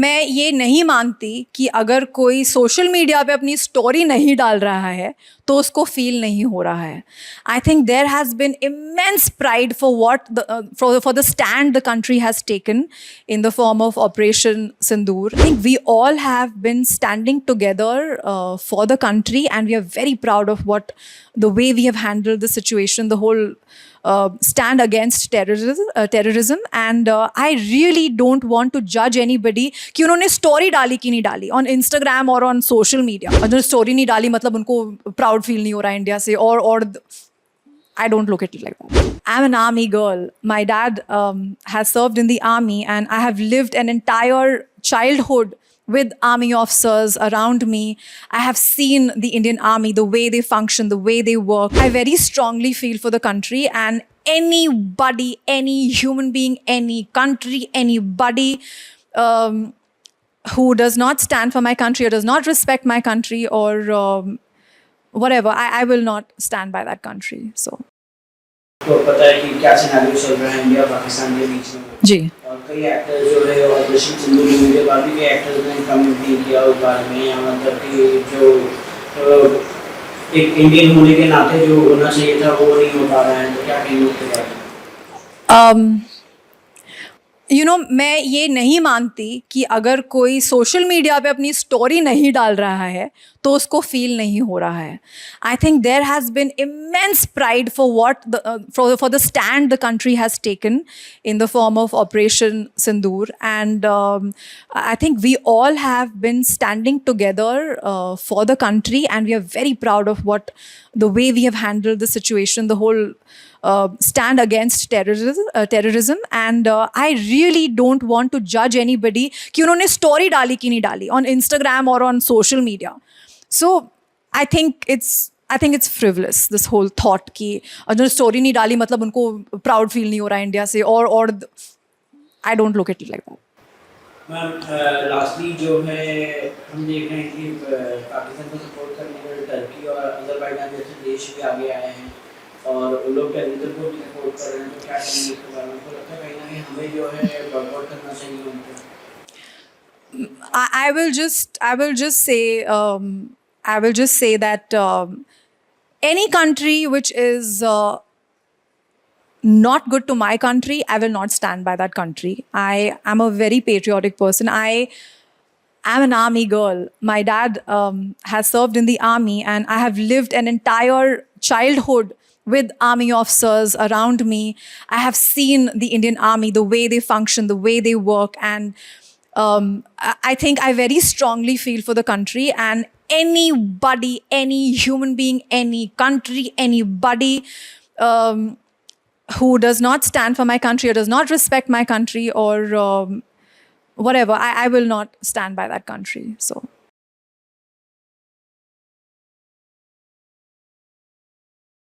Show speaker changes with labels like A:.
A: मैं ये नहीं मानती कि अगर कोई सोशल मीडिया पे अपनी स्टोरी नहीं डाल रहा है तो उसको फील नहीं हो रहा है. I think there has been immense pride for what for the stand the country has taken in the form of Operation Sindoor. I think we all have been standing together for the country, and we are very proud of the way we have handled the situation, the whole stand against terrorism. And I really don't want to judge anybody कि उन्होंने story डाली कि नहीं डाली on Instagram और on social media. अगर story नहीं डाली मतलब उनको proud feel नहीं हो रहा है इंडिया से और I don't look at it like that. I'm an army girl. My dad has served in the army, and I have lived an entire childhood with army officers around me. I have seen the Indian army, the way they function, the way they work. I very strongly feel for the country, and anybody, any human being, any country, anybody who does not stand for my country or does not respect my country or whatever, I will not stand by that country. So
B: तो पता है कि क्या scenario चल रहा है India Pakistan के बीच में
A: जी.
B: और कई एक्टर जो है ऑपरेशन सिंदूर मूवी के बाद भी कई एक्टर्स ने कमेंट नहीं किया उस बारे में, या मतलब कि जो एक इंडियन होने के नाते जो होना चाहिए था वो नहीं हो पा रहा है, तो क्या कहेंगे उसके बारे में?
A: मैं ये नहीं मानती कि अगर कोई सोशल मीडिया पे अपनी स्टोरी नहीं डाल रहा है तो उसको फील नहीं हो रहा है. I think there has been immense pride for the stand the country has taken in the form of Operation Sindoor. And I think we all have been standing together for the country, and we are very proud of the way we have handled the situation, the whole stand against terrorism. And I really don't want to judge anybody कि उन्होंने story डाली कि नहीं डाली on Instagram or on social media. So I think it's frivolous, this whole thought कि अगर story नहीं डाली मतलब उनको proud feel नहीं हो रहा है इंडिया से और I don't look at it like that.
B: Ma'am lastly जो है हम देख रहे हैं कि पाकिस्तान को सपोर्ट करने के लिए टर्की और अज़रबैजान जैसे देश भी आगे आए हैं और वो लोग टेररिज्म को भी सपोर्ट कर रहे हैं, तो क्या करेंगे इसके बारे में? तो लगता है कहीं ना कहीं हमें जो है बॉयकॉट करना चाहिए उनको.
A: I will just say that any country which is not good to my country, I will not stand by that country. I am a very patriotic person. I am an army girl. My dad has served in the army, and I have lived an entire childhood with army officers around me. I have seen the Indian army, the way they function, the way they work. And I think I very strongly feel for the country, and anybody, any human being, any country, anybody who does not stand for my country or does not respect my country or whatever, I will not stand by that country. So